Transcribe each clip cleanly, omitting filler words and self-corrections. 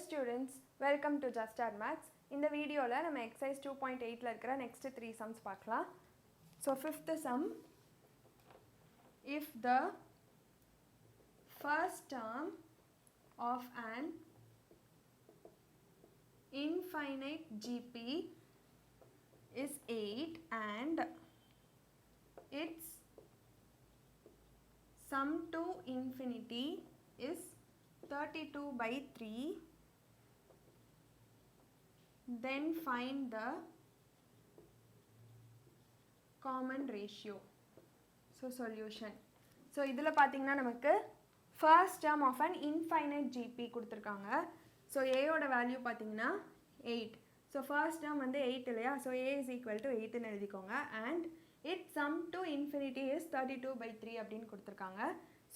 students, welcome to Just Add Maths. In the video la நம்ம exercise 2.8 la இருக்கிற next 3 sums பார்க்கலாம். So fifth sum, if the first term of an infinite GP is 8 and its sum to infinity is 32/3, then find the common ratio. So solution. So இதில பார்த்தீங்கன்னா நமக்கு first term of an infinite GP கொடுத்திருக்காங்க. So a ஓட value பார்த்தீங்கன்னா 8. So first term வந்து 8 இல்லையா? So a is equal to 8 ன்னு எழுதிக்கோங்க. And its sum to infinity is 32/3 அப்படின்னு கொடுத்திருக்காங்க.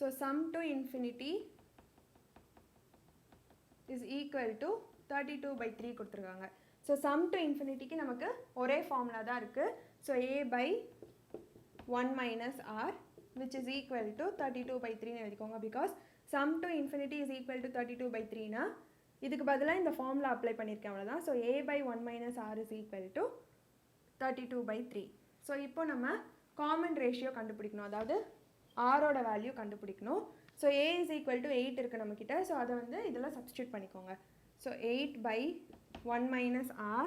So sum to infinity is equal to 32/3 கொடுத்திருக்காங்க. So sum to infinity க்கு நமக்கு ஒரே ஃபார்முலா தான் இருக்கு. So a by 1 minus r which is equal to 32/3 ன்னு எழுதிக்கோங்க. Because sum to infinity is equal to 32/3 னா இதுக்கு பதிலா இந்த ஃபார்முலா அப்ளை பண்ணிருக்கேன் அவ்வளவுதான். So a by 1 minus r is equal to 32/3. So இப்போ நம்ம common ratio கண்டுபிடிக்கணும். அதாவது r ஓட வேல்யூ கண்டுபிடிக்கணும். So a is equal to 8 இருக்கு நம்ம கிட்ட. So அதை வந்து இதில் substitute பண்ணிக்கோங்க. So 8 by 1 minus r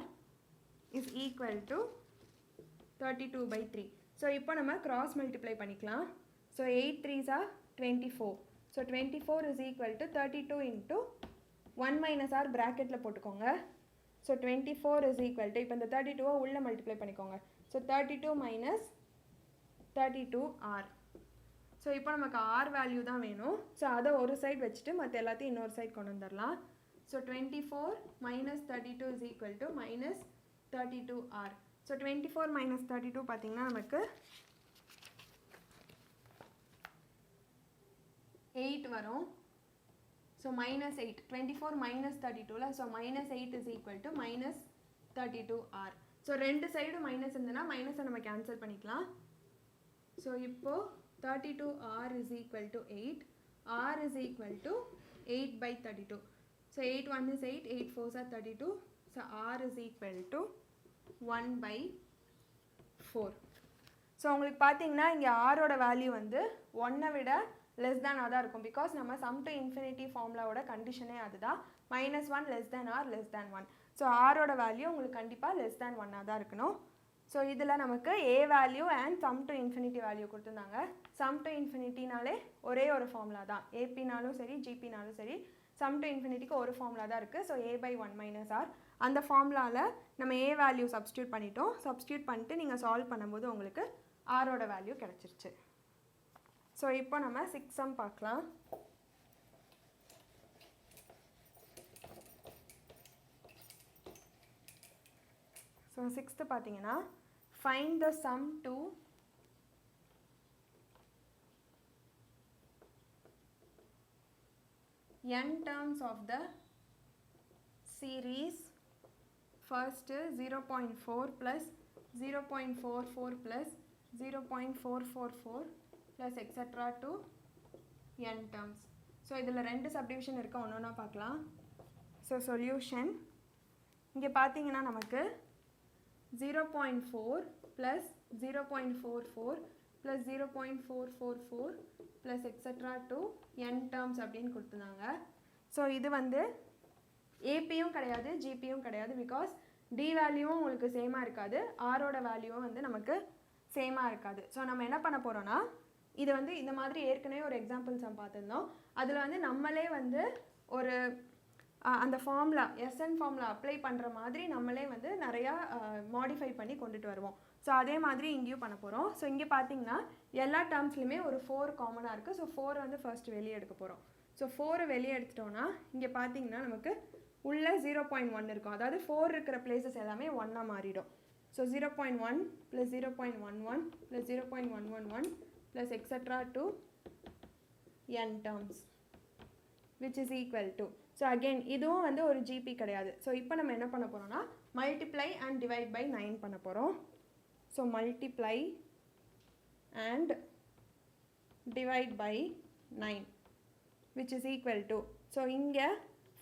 is equal to 32/3. So இப்போ நம்ம cross multiply பண்ணிக்கலாம். So 8 3s are 24. So 24 is equal to 32 into 1 minus r bracketல போட்டுக்கோங்க. So 24 is equal to இப்போ இந்த 32 உள்ள multiply பண்ணிக்கோங்க. So 32 minus 32r. So இப்போ நமக்கு r வேல்யூ தான் வேணும். So அதை ஒரு சைடு வச்சுட்டு மற்ற எல்லாத்தையும் இன்னொரு சைடு கொண்டு வந்துடலாம். So 24 minus 32 is equal to minus 32r. So 24 minus 32 பார்த்தீங்கன்னா நமக்கு 8 வரும். So minus 8. 24 minus 32 so minus 8 is equal to minus 32r. So ரெண்டு சைடு மைனஸ் இருந்ததுன்னா மைனஸை நம்ம கேன்சல் பண்ணிக்கலாம். So இப்போ 32r is equal to 8. r is equal to 8/32. So 8 1 is 8, 8 4s are 32. So r is equal to 1/4. So உங்களுக்கு பார்த்தீங்கன்னா இங்கே r ஓட வேல்யூ வந்து 1 விட less than தான் இருக்கும். பிகாஸ் நம்ம sum to infinity ஃபார்முலாவோட கண்டிஷனே அதுதான். -1 less than r less than 1. So r ஓட வேல்யூ உங்களுக்கு கண்டிப்பாக less than 1 தான் இருக்கணும். ஸோ இதில் நமக்கு a value and sum to infinity value கொடுத்துருந்தாங்க. sum to infinityனாலே ஒரே ஒரு ஃபார்முலா தான். ஏபினாலும் சரி ஜிபினாலும் சரி sum to infinityக்கு ஒரு ஃபார்முலா தான் இருக்குது. So a by 1 minus r அந்த ஃபார்முலாவில் நம்ம a வேல்யூ சப்ஸ்டியூட் பண்ணிட்டோம். சப்ஸ்டியூட் பண்ணிட்டு நீங்கள் சால்வ் பண்ணும்போது உங்களுக்கு r ஓட வேல்யூ கிடச்சிருச்சு. ஸோ இப்போ நம்ம 6 சம் பார்க்கலாம். ஸோ 6th பார்த்தீங்கன்னா find the sum to n terms of the series. First 0.4 plus 0.44 plus 0.444 plus etc. to n terms. So இதில் ரெண்டு சப்டிவிஷன் இருக்க ஒன்றா பார்க்கலாம். ஸோ சொல்யூஷன் இங்கே பார்த்தீங்கன்னா நமக்கு 0.4 plus 0.44 plus 0.444 plus etc. to n terms அப்படின்னு கொடுத்துருந்தாங்க. ஸோ இது வந்து ஏபியும் கிடையாது ஜிபியும் கிடையாது. பிகாஸ் டி வேல்யூவும் உங்களுக்கு சேமாக இருக்காது, ஆரோட வேல்யூவும் வந்து நமக்கு சேமாக இருக்காது. ஸோ நம்ம என்ன பண்ண போகிறோன்னா இது வந்து இந்த மாதிரி ஏற்கனவே ஒரு எக்ஸாம்பிள்ஸ் நம்ம பார்த்துருந்தோம். அதில் வந்து நம்மளே வந்து ஒரு அந்த ஃபார்முலா எஸ்என் ஃபார்முலா அப்ளை பண்ணுற மாதிரி நம்மளே வந்து நிறையா மாடிஃபை பண்ணி கொண்டுட்டு வருவோம். ஸோ அதே மாதிரி இங்கேயும் பண்ண போகிறோம். ஸோ இங்கே பார்த்தீங்கன்னா எல்லா டேர்ம்ஸ்லையுமே ஒரு 4 காமனாக இருக்குது. ஸோ 4 வந்து ஃபர்ஸ்ட் வெளியே எடுக்க போகிறோம். ஸோ 4 வெளியே எடுத்துட்டோன்னா இங்கே பார்த்தீங்கன்னா நமக்கு உள்ள 0.1 இருக்கும். அதாவது 4 இருக்கிற பிளேசஸ் எல்லாமே 1ஆக மாறிடும். So 0.1 plus 0.11 plus 0.111 plus etc. to n terms which is equal to. So again இதுவும் வந்து ஒரு ஜிபி கிடையாது. ஸோ இப்போ நம்ம என்ன பண்ண போகிறோம்னா மல்டிப்ளை அண்ட் டிவைட் பை 9 பண்ண போகிறோம். So multiply and divide by 9 which is equal to. So இங்கே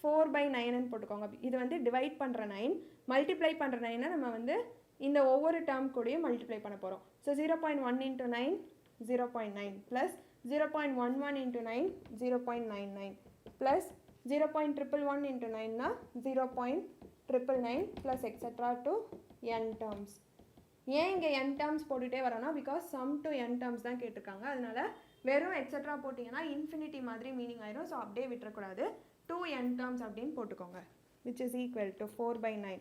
4/9 போட்டுக்கோங்க. இது வந்து டிவைட் பண்ணுற 9, மல்டிப்ளை பண்ணுற 9 நம்ம வந்து இந்த ஒவ்வொரு டேர்ம் கூடயும் மல்டிப்ளை பண்ண போகிறோம். So 0.1 into 9 0.9 plus 0.11 into 9 0.99 plus 0.111 into 9னா 0.999 plus extra to n terms. ஏன் இங்கே n டேர்ம்ஸ் போட்டுகிட்டே வரோன்னா because sum to n terms தான் கேட்டிருக்காங்க. அதனால வெறும் எக்ஸட்ரா போட்டிங்கன்னா இன்ஃபினிட்டி மாதிரி மீனிங் ஆயிரும். ஸோ அப்படியே விட்டுறக்கூடாது. 2n டேர்ம்ஸ் அப்படின்னு போட்டுக்கோங்க. Which is equal to 4/9.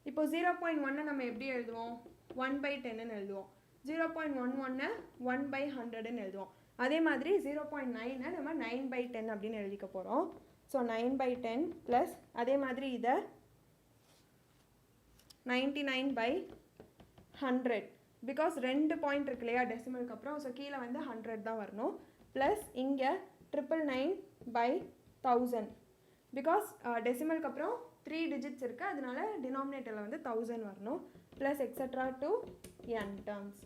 இப்போ 0.1 நம்ம எப்படி எழுதுவோம்? 1/10 எழுதுவோம். 0.11 1/100 எழுதுவோம். அதே மாதிரி 0.9 நம்ம 9/10 அப்படின்னு எழுதிக்க போகிறோம். ஸோ 9/10 ப்ளஸ் அதே மாதிரி இதை 99/100 பிகாஸ் 2 பாயிண்ட் இருக்கு இல்லையா டெசிமலுக்கு அப்புறம். ஸோ கீழே வந்து 100 தான் வரணும். ப்ளஸ் இங்கே 999/1000 பிகாஸ் டெசிமலுக்கு அப்புறம் 3 டிஜிட்ஸ் இருக்குது. அதனால டினாமினேட்டரில் வந்து 1000 வரணும். Plus extra to n terms.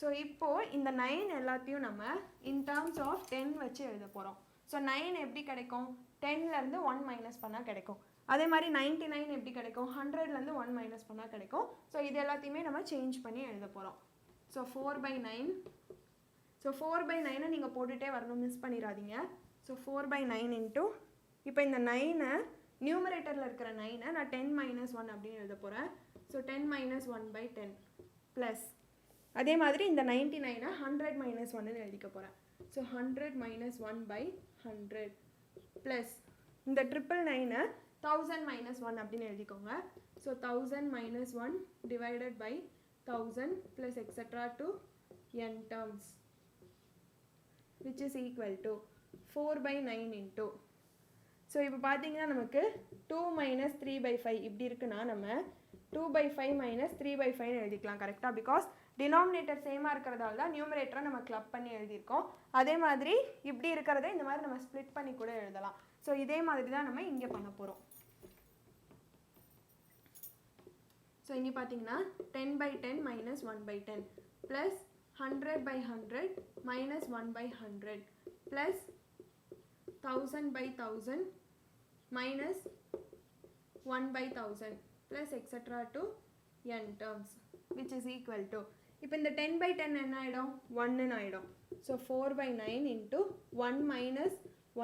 So இப்போது இந்த 9 எல்லாத்தையும் நம்ம இன் டேர்ம்ஸ் ஆஃப் 10 வச்சு எழுத போகிறோம். ஸோ 9 எப்படி கிடைக்கும்? 10லேருந்து 1 மைனஸ் பண்ணால் கிடைக்கும். அதே மாதிரி 99 எப்படி கிடைக்கும்? 100லேருந்து 1 மைனஸ் பண்ணால் கிடைக்கும். ஸோ இது எல்லாத்தையுமே நம்ம சேஞ்ச் பண்ணி எழுத போகிறோம். ஸோ 4/9. ஸோ 4/9 நீங்கள் போட்டுகிட்டே வரணும், மிஸ் பண்ணிடாதீங்க. ஸோ 4/9 இன்ட்டு இப்போ இந்த 9 நியூமரேட்டரில் இருக்கிற 9 நான் 10 - 1 அப்படின்னு எழுத போகிறேன். ஸோ 10 - 1/10 ப்ளஸ் அதே மாதிரி இந்த 99 100 - 1ன்னு எழுதிக்க போகிறேன். ஸோ 100 - 1/100 ப்ளஸ் இந்த 999 1000 - 1 அப்படின்னு எழுதிக்கோங்க. So 1000 - 1 divided by 1000 plus extra to n terms which is equal to 4/9 into. So இப்போ பார்த்தீங்கன்னா நமக்கு 2 - 3/5 இப்படி இருக்குன்னா நம்ம 2/5 - 3/5 எழுதிக்கலாம் கரெக்டாக. பிகாஸ் டினாமினேட்டர் சேமாக இருக்கிறதால தான் நியூமரேட்டரை நம்ம கிளப் பண்ணி எழுதியிருக்கோம். அதே மாதிரி இப்படி இருக்கிறத இந்த மாதிரி நம்ம ஸ்ப்ளிட் பண்ணி கூட எழுதலாம். ஸோ இதே மாதிரி தான் நம்ம இங்கே பண்ண போகிறோம். ஸோ இங்கே பார்த்தீங்கன்னா 10/10 - 1/10 plus 100/100 - 1/100 plus 1000/1000 minus 1/1000 plus etc. to n terms which is equal to இப்போ இந்த 10/10 என்ன ஆயிடும்? 1 ஆயிடும். So 4/9 into 1 minus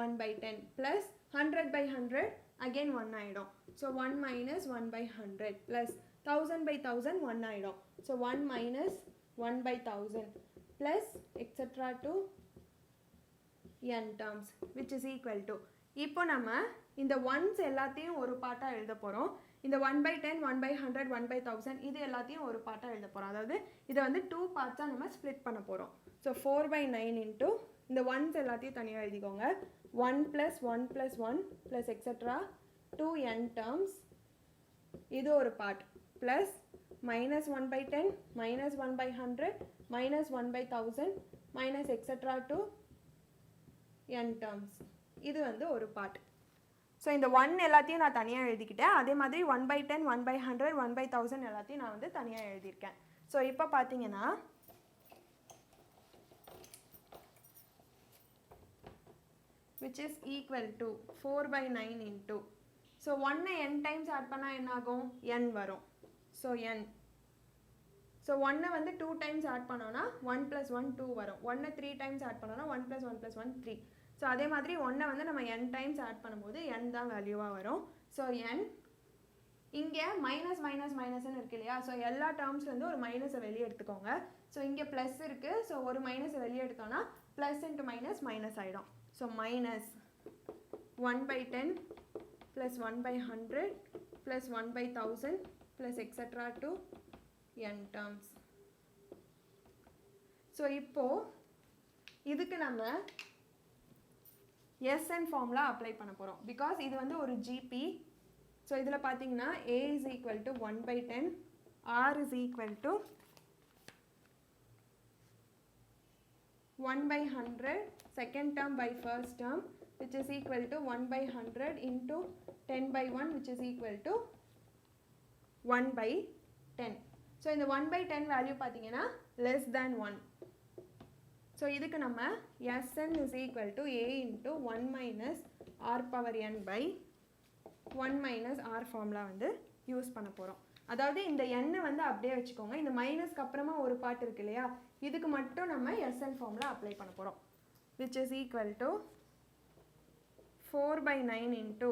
1/10 plus 100/100 again 1 ஆயிடும். ஸோ 1 minus 1/100 plus 1000/1000 1 ஆயிடும். So 1 minus 1/1000 plus etc. to n terms which is equal to இப்போ நம்ம இந்த ஒன்ஸ் எல்லாத்தையும் ஒரு பார்ட்டாக எழுத போகிறோம். இந்த 1/10 1/100 1/1000 இது எல்லாத்தையும் ஒரு பார்ட்டாக எழுத போகிறோம். அதாவது இதை வந்து 2 பார்ட்ஸாக நம்ம ஸ்ப்ளிட் பண்ண போகிறோம். ஸோ 4/9 இன்ட்டு இந்த ஒன்ஸ் எல்லாத்தையும் தனியாக எழுதிக்கோங்க. 1 + 1 + 1 ப்ளஸ் எக்ஸட்ரா 2n டேர்ம்ஸ் இது ஒரு part plus -1/10 -1/100 -1/1000 minus extra to n terms இது வந்து ஒரு பார்ட். ஸோ இந்த 1 எல்லாத்தையும் நான் தனியாக எழுதிக்கிட்டேன். அதே மாதிரி 1/10 1/100 1/1000 எல்லாத்தையும் நான் வந்து தனியாக எழுதியிருக்கேன். ஸோ இப்போ பார்த்தீங்கன்னா which is equal to 4/9 into so 1 n times add பண்ணால் என்ன ஆகும்? n வரும். ஸோ n ஸோ 1 வந்து 2 டைம்ஸ் ஆட் பண்ணோன்னா 1 + 1 2 வரும். 1 3 டைம்ஸ் ஆட் பண்ணோன்னா 1 + 1 + 1 3. ஸோ அதே மாதிரி 1 வந்து நம்ம n டைம்ஸ் ஆட் பண்ணும்போது n தான் வேல்யூவாக வரும். ஸோ n இங்கே மைனஸ் மைனஸ் மைனஸ்ன்னு இருக்கு இல்லையா? ஸோ எல்லா டேர்ம்ஸ்லேருந்து ஒரு மைனஸை வெளியே எடுத்துக்கோங்க. ஸோ இங்கே ப்ளஸ் இருக்குது. ஸோ ஒரு மைனஸை வெளியே எடுத்தோன்னா ப்ளஸ் இன்ட்டு மைனஸ் மைனஸ் ஆகிடும். So minus 1/10 plus 1/100 plus 1/1000 plus extra to n terms. So இப்போது இதுக்கு நம்ம SN ஃபார்முலா அப்ளை பண்ண போகிறோம். பிகாஸ் இது வந்து ஒரு GP. ஸோ இதில் பார்த்தீங்கன்னா A is equal to 1/10, R is equal to 1/100 second term by first term which is equal to 1/100 into 10/1 which is equal to 1/10. So இந்த 1/10 வேல்யூ பார்த்தீங்கன்னா less than 1. ஸோ ஸோ இதுக்கு நம்ம Sn is equal to a into 1 minus r power n by 1 minus r formula வந்து use பண்ண போகிறோம். அதாவது இந்த n வந்து அப்படியே வச்சுக்கோங்க. இந்த மைனஸ்க்கு அப்புறமா ஒரு பார்ட் இருக்கு இல்லையா, இதுக்கு மட்டும் நம்ம Sn ஃபார்முலா அப்ளை பண்ண போகிறோம். which is equal to 4/9 into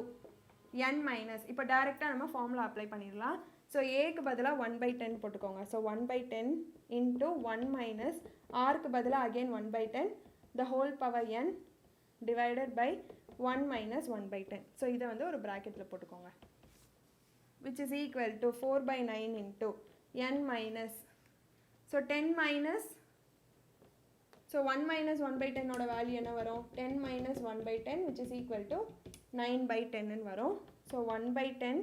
n minus, இப்போ டைரெக்டாக நம்ம ஃபார்முலா அப்ளை பண்ணிடலாம். ஸோ ஏக்கு பதிலாக 1/10 போட்டுக்கோங்க. ஸோ 1/10 into 1 minus rக்கு பதிலாக again 1/10 the whole power n divided by 1 minus 1/10. So இதை வந்து ஒரு ப்ராக்கெட்டில் போட்டுக்கோங்க. which is equal to 4/9 into n minus, so 10 minus, so 1 minus 1/10 ஓட வேல்யூ என்ன வரும்? 10 minus 1/10 which is equal to 9/10 வரும். So 1/10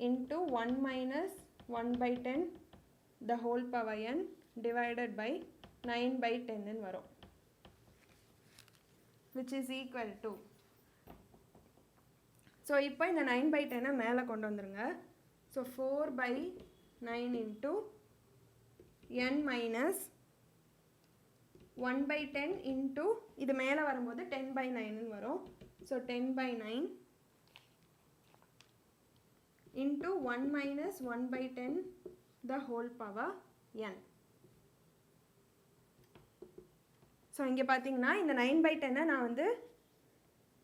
into 1 minus 1/10 the whole power n divided by 9/10 வரும். which is equal to, so இப்போ இந்த 9/10 மேலே கொண்டு வந்துருங்க. So 4/9 into n minus 1/10 into, இது மேலே வரும்போது 10/9 வரும். So 10/9 into 1 minus 1/10 the whole power n. So இங்கே பார்த்தீங்கன்னா இந்த 9/10 நான் வந்து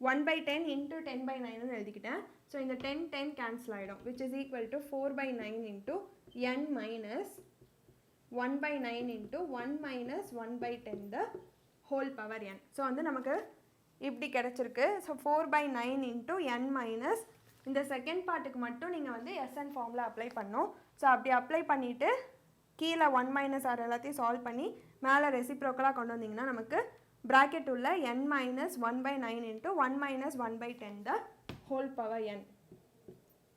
1/10 into 10/9 எழுதிக்கிட்டேன். ஸோ இந்த 10 கேன்சல் ஆகிடும். which is equal to 4/9 into n minus 1/9 into 1 minus 1/10 the whole power n. So வந்து நமக்கு இப்படி கிடச்சிருக்கு. ஸோ 4/9 into n minus, இந்த செகண்ட் பார்ட்டுக்கு மட்டும் நீங்கள் வந்து Sn ஃபார்முலா அப்ளை பண்ணணும். ஸோ அப்படி அப்ளை பண்ணிவிட்டு கீழே 1 minus r எல்லாத்தையும் சால்வ் பண்ணி மேலே ரெசிப்ரோக்கலாக கொண்டு வந்தீங்கன்னா நமக்கு ப்ராக்கெட் உள்ள n minus 1/9 into 1 minus 1/10 the whole power n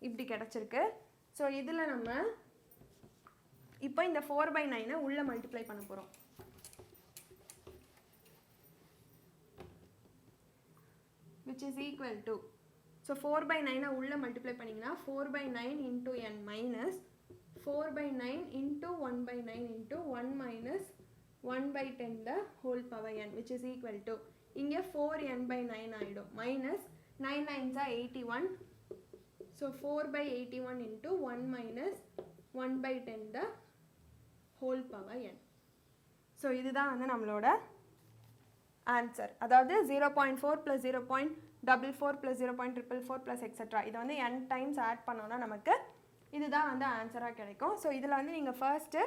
இப்படி கிடச்சிருக்கு. ஸோ இதில் நம்ம இப்போ இந்த 4/9 உள்ளே மல்டிப்ளை பண்ண போகிறோம். which is equal to, so 4/9 உள்ளே மல்டிப்ளை பண்ணிங்கன்னா 4/9 into n minus 4/9 into 1/9 into 1 minus 1/10 the whole power n which is equal to, இங்கே 4n/9 ஆகிடும். Minus 9 9s are 81. So 4/81 into 1 minus 1/10 the whole power n. So இதுதான் வந்து நம்மளோட answer. அதாவது 0.4 plus 0.44 plus 0.444 plus etc. இதை வந்து n times add பண்ணோன்னா நமக்கு இதுதான் வந்து ஆன்சராக கிடைக்கும். ஸோ இதில் வந்து நீங்கள் ஃபர்ஸ்ட்டு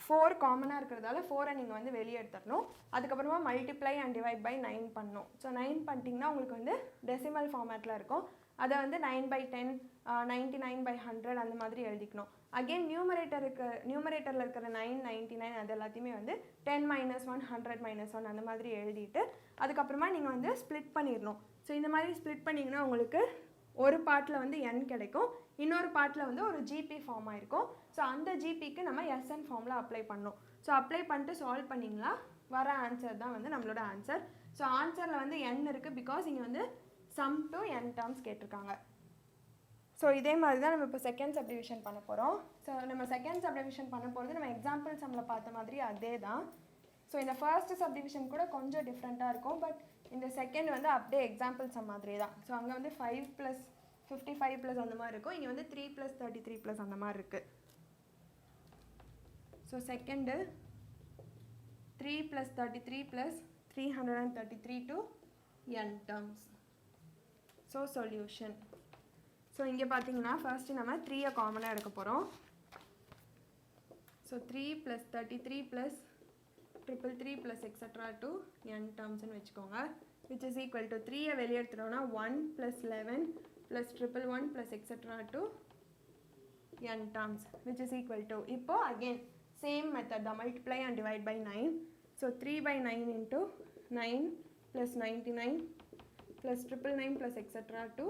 4 காமனாக இருக்கிறதால 4 நீங்கள் வந்து வெளியே எடுத்துடணும். அதுக்கப்புறமா மல்டிப்ளை அண்ட் டிவைட் பை 9 பண்ணணும். ஸோ 9 பண்ணிட்டீங்கன்னா உங்களுக்கு வந்து டெசிமல் ஃபார்மேட்டில் இருக்கும். அதை வந்து 9/10 99/100 அந்த மாதிரி எழுதிக்கணும். அகெயின் நியூமரேட்டரில் இருக்கிற 9 99 அது எல்லாத்தையுமே வந்து 10 - 1 100 - 1 அந்த மாதிரி எழுதிட்டு அதுக்கப்புறமா நீங்கள் வந்து ஸ்ப்ளிட் பண்ணிடணும். ஸோ இந்த மாதிரி ஸ்ப்ளிட் பண்ணிங்கன்னா உங்களுக்கு ஒரு பார்ட்டில் வந்து n கிடைக்கும், இன்னொரு பார்ட்டில் வந்து ஒரு ஜிபி ஃபார்ம் ஆகிருக்கும். ஸோ அந்த ஜிபிக்கு நம்ம Sn ஃபார்மில் அப்ளை பண்ணணும். ஸோ அப்ளை பண்ணிட்டு சால்வ் பண்ணிங்களா வர ஆன்சர் தான் வந்து நம்மளோட ஆன்சர். ஸோ ஆன்சரில் வந்து n இருக்குது, பிகாஸ் இங்கே வந்து சம் டு n டேர்ம்ஸ் கேட்டிருக்காங்க. ஸோ இதே மாதிரி தான் நம்ம இப்போ செகண்ட் சப்டிவிஷன் பண்ண போகிறோம். ஸோ நம்ம செகண்ட் சப்டிவிஷன் பண்ண போகிறது நம்ம எக்ஸாம்பிள் சம்மில் பார்த்த மாதிரி அதே தான். ஸோ இந்த ஃபர்ஸ்ட் சப்டிவிஷன் கூட கொஞ்சம் டிஃப்ரெண்ட்டாக இருக்கும், பட் இந்த செகண்ட் வந்து அப்படியே எக்ஸாம்பிள் சம் மாதிரி தான். ஸோ அங்கே வந்து 5 + 55 + அந்த மாதிரி இருக்கும், இங்கே வந்து 3 + 33 + அந்த மாதிரி இருக்குது. So second 3 + 33 + 333 to n terms. So solution. So இங்கே பார்த்தீங்கன்னா ஃபர்ஸ்ட்டு நம்ம 3 காமனாக எடுக்க போகிறோம். So 3 + 33 + 333 + etc. to n termsன்னு வச்சுக்கோங்க. which is equal to 3 வெளியே எடுத்துட்டோம்னா 1 + 11 + 111 + etc. to n terms which is equal to, இப்போ again same method தான், multiply and divide by 9. so 3/9 into 9 + 99 + 999 + etc. to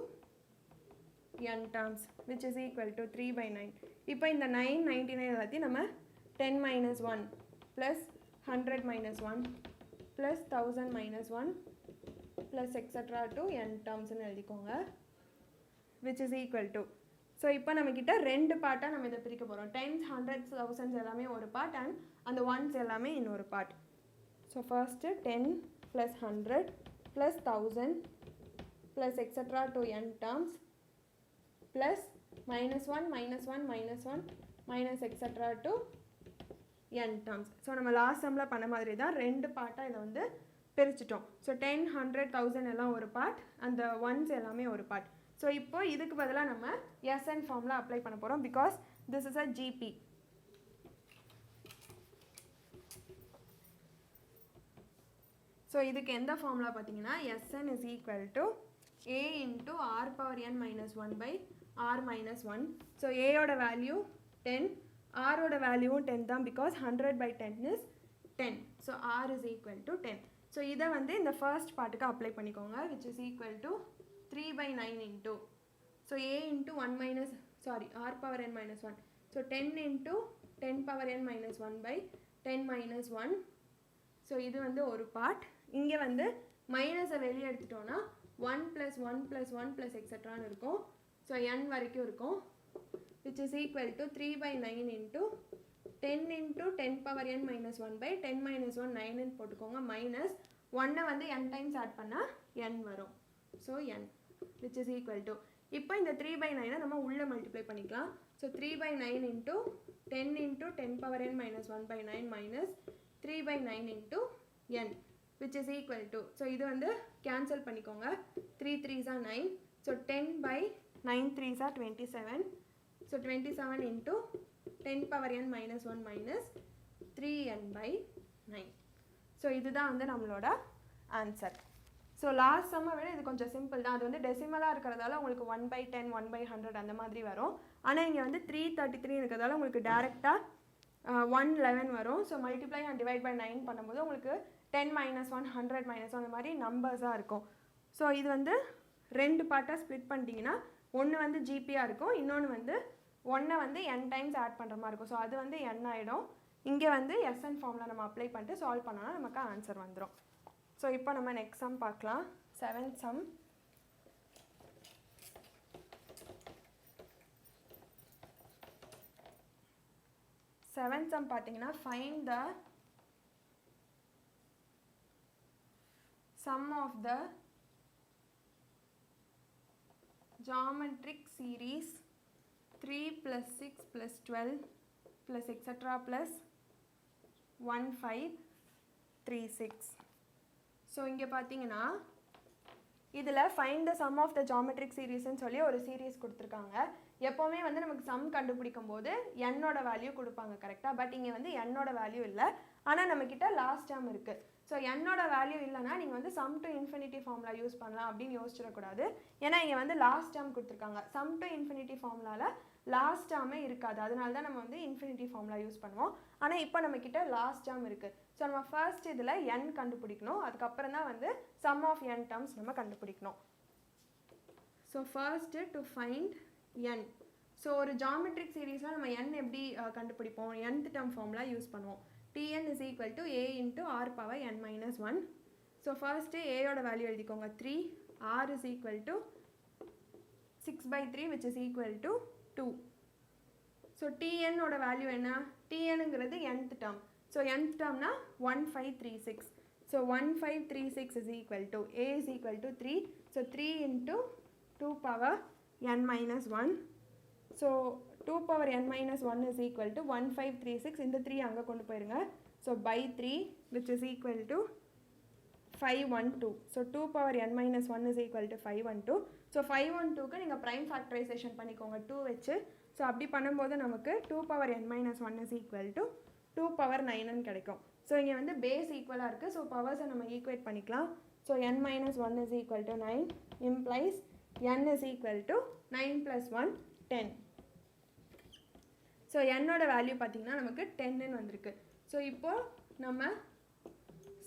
n terms which is equal to 3/9. இப்போ இந்த 999 எல்லாத்தையும் நம்ம 10 - 1 + 100 - 1 + 1000 - 1 + etc. to n termsன்னு எழுதிக்கோங்க. which is equal to, so இப்போ நம்மக்கிட்ட ரெண்டு பார்ட்டாக நம்ம இதை பிரிக்க போகிறோம். 10s 100s 1000s எல்லாமே ஒரு பார்ட் அண்ட் அந்த ஒன்ஸ் எல்லாமே இன்னொரு part. So first 10 plus 100 plus 1000 plus etc. to n terms plus minus 1 minus 1 minus 1 minus etc. to n terms. So நம்ம last sumல பண்ண மாதிரி தான் ரெண்டு பார்ட்டா இதை வந்து பிரிச்சிட்டோம். So 10, 100, 1000 எல்லாம் ஒரு பார்ட், அந்த ones எல்லாமே ஒரு பார்ட். So இப்போ இதுக்கு பதிலாக நம்ம SN ஃபார்முலா அப்ளை பண்ண போகிறோம் because this is a GP. So இதுக்கு எந்த ஃபார்முலா பார்த்தீங்கன்னா SN is equal to A into R power n minus 1 by R minus 1. So ஏயோட வேல்யூ 10, ஆரோட வேல்யூவும் 10 தான் because 100 by 10 is 10. So R is equal to 10. So இதை வந்து இந்த ஃபர்ஸ்ட் பார்ட்டுக்கு அப்ளை பண்ணிக்கோங்க which is equal to 3 by 9 into. So A into 1 minus, sorry, R power n minus 1. So 10 into 10 power n minus 1 by 10 minus 1. So இது வந்து ஒரு part. இங்கே வந்து மைனஸை வெளியே எடுத்துட்டோன்னா 1 plus 1 plus 1 plus எக்ஸட்ரான்னு இருக்கும். ஸோ n வரைக்கும் இருக்கும் which is equal to 3 by 9 into 10 into 10 power n minus 1 by 10 minus 1 9 போட்டுக்கோங்க மைனஸ் 1 வந்து n டைம்ஸ் ஆட் பண்ணால் n வரும். So n which is equal to, இப்போ இந்த 3 by 9 நம்ம உள்ளே மல்டிப்ளை பண்ணிக்கலாம். So 3 by 9 into 10 into 10 power n minus 1 by 9 minus 3 by 9 into n which is equal to, so இது வந்து கேன்சல் பண்ணிக்கோங்க. 3 3s are 9. So 10 by 9 3s are 27. So 27 into 10 power n minus 1 minus 3n by 9. So இதுதான் வந்து நம்மளோட answer. So last சம்மை விட இது கொஞ்சம் simple தான். அது வந்து டெசிமலாக இருக்கிறதால உங்களுக்கு 1 by 10 1 by 100 அந்த மாதிரி வரும். ஆனால் இங்கே வந்து 333 இருக்கிறதால உங்களுக்கு டேரெக்டாக 111 வரும். So multiply and divide by 9 பண்ணும்போது உங்களுக்கு 10 minus 1 100 minus 1 அந்த மாதிரி நம்பர்ஸாக இருக்கும். ஸோ இது வந்து ரெண்டு பார்ட்டாக ஸ்ப்ளிட் பண்ணிட்டீங்கன்னா ஒன்று வந்து ஜிபியாக இருக்கும், இன்னொன்று வந்து ஒன்றை வந்து n டைம்ஸ் ஆட் பண்ணுற மாதிரி இருக்கும். ஸோ அது வந்து n ஆகிடும். இங்கே வந்து SN ஃபார்மில் நம்ம அப்ளை பண்ணிட்டு சால்வ் பண்ணோன்னா நமக்கு ஆன்சர் வந்துடும். ஸோ இப்போ நம்ம நெக்ஸ்ட் சம் பார்க்கலாம். 7th சம். செவன்த் சம் பார்த்தீங்கன்னா find the sum of the geometric series 3 plus 6 plus 12 plus etc. plus 1536. So இங்கே பார்த்தீங்கன்னா இதில் find the sum of the geometric சீரீஸ்ன்னு சொல்லி ஒரு சீரீஸ் கொடுத்துருக்காங்க. எப்போவுமே வந்து நமக்கு சம் கண்டுபிடிக்கும் போது என்னோட வேல்யூ கொடுப்பாங்க கரெக்டாக. பட் இங்கே வந்து என்னோட வேல்யூ இல்லை, ஆனால் நம்மக்கிட்ட லாஸ்ட் டேர்ம் இருக்குது. ஸோ என்னோட வேல்யூ இல்லைனா நீங்கள் வந்து sum to infinity formula use பண்ணலாம் அப்படின்னு யோசிச்சிடக்கூடாது. ஏன்னா இங்கே வந்து லாஸ்ட் டேர்ம் கொடுத்துருக்காங்க. சம் டு இன்ஃபினிட்டி ஃபார்முலாவில் லாஸ்ட் டேர்மே இருக்காது, அதனால தான் நம்ம வந்து இன்ஃபினிட்டி ஃபார்முலா யூஸ் பண்ணுவோம். ஆனால் இப்போ நம்மக்கிட்ட லாஸ்ட் டேர்ம் இருக்குது. ஸோ நம்ம ஃபர்ஸ்ட் இதில் n கண்டுபிடிக்கணும், அதுக்கப்புறம் தான் வந்து சம் ஆஃப் n டேர்ம்ஸ் நம்ம கண்டுபிடிக்கணும். So first to find n. So ஒரு ஜாமெட்ரிக் சீரீஸில் நம்ம n எப்படி கண்டுபிடிப்போம்? nth டேர்ம் ஃபார்முலா யூஸ் பண்ணுவோம். Tn is equal to A into R power n minus 1. So first A யோட வேல்யூ எழுதிக்கோங்க 3. R is equal to 6 by 3 which is equal to 2. So Tn ஓட value என்ன? Tnங்கிறது nth term. So nth termனா 1536. So 1536 is equal to A is equal to 3. So 3 into 2 power n minus 1. So 2 power n minus 1 is equal to 1536. இந்த 3 அங்கே கொண்டு போயிருங்க. So by 3 which is equal to 512. So 2 power n minus 1 is equal to 512. So 512க்கு நீங்கள் prime factorisation பண்ணிக்கோங்க 2 வச்சு. So அப்படி பண்ணும்போது நமக்கு 2 power n minus 1 is equal to 2 power 9ன்னு கிடைக்கும். ஸோ இங்கே வந்து பேஸ் ஈக்குவலாக இருக்குது. ஸோ பவர்ஸை நம்ம ஈக்குவேட் பண்ணிக்கலாம். So n minus 1 is equal to 9 implies n is equal to 9 plus 1 10. So என்னோட வேல்யூ பார்த்திங்கன்னா நமக்கு 10ன்னு வந்திருக்கு. ஸோ இப்போது நம்ம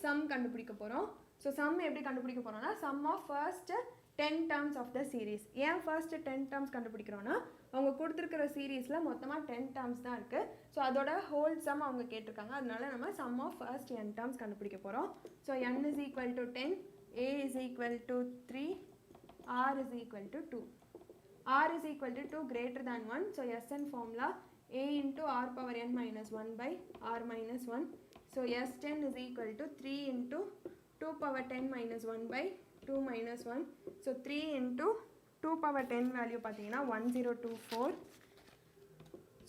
சம் கண்டுபிடிக்க போகிறோம். ஸோ சம் எப்படி கண்டுபிடிக்க போகிறோம்னா sum of first 10 terms of the series. ஏன் ஃபர்ஸ்ட் 10 டேர்ம்ஸ் கண்டுபிடிக்கிறோன்னா அவங்க கொடுத்துருக்கிற சீரீஸில் மொத்தமாக 10 டேர்ம்ஸ் தான் இருக்குது. ஸோ அதோட ஹோல் சம் அவங்க கேட்டிருக்காங்க, அதனால நம்ம sum of first n terms கண்டுபிடிக்க போகிறோம். So n is equal to 10, A is equal to 3, R is equal to 2. R is equal to 2 greater than 1. So SN formula A into R power n minus 1 by R minus 1 so S10 is equal to 3 into 2 power 10 minus 1 by 2 minus 1. So 3 into 2 power 10 value பார்த்தீங்கன்னா 1024.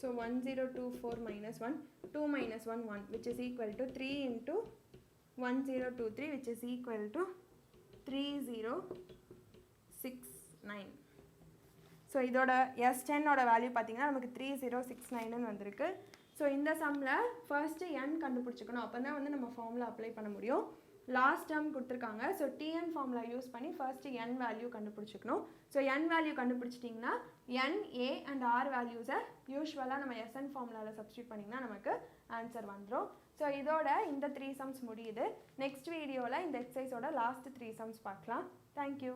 So 1024 minus 1, 2 minus 1, 1, which is equal to 3 into 1023, which is equal to 3069. So இதோட S10 ஓட value பார்த்தீங்கன்னா நமக்கு 3069 வந்திருக்கு. So இந்த சம்மில் first n கண்டுபிடிச்சிக்கணும், அப்போ தான் வந்து நம்ம ஃபார்முலா அப்ளை பண்ண முடியும். லாஸ்ட் டேர்ம் கொடுத்துருக்காங்க. ஸோ TN ஃபார்முலா யூஸ் பண்ணி ஃபர்ஸ்ட்டு n வேல்யூ கண்டுபிடிச்சிக்கணும். ஸோ n வேல்யூ கண்டுபிடிச்சிட்டிங்கன்னா n, a அண்ட் r வேல்யூஸை யூஸ்வலாக நம்ம SN ஃபார்முலாவில் சப்ஸ்டியூட் பண்ணிங்கன்னா நமக்கு ஆன்சர் வந்துடும். ஸோ இதோட இந்த 3 சம்ஸ் முடியுது. நெக்ஸ்ட் வீடியோவில் இந்த எக்ஸசைஸோட லாஸ்ட் 3 சம்ஸ் பார்க்கலாம். தேங்க்யூ.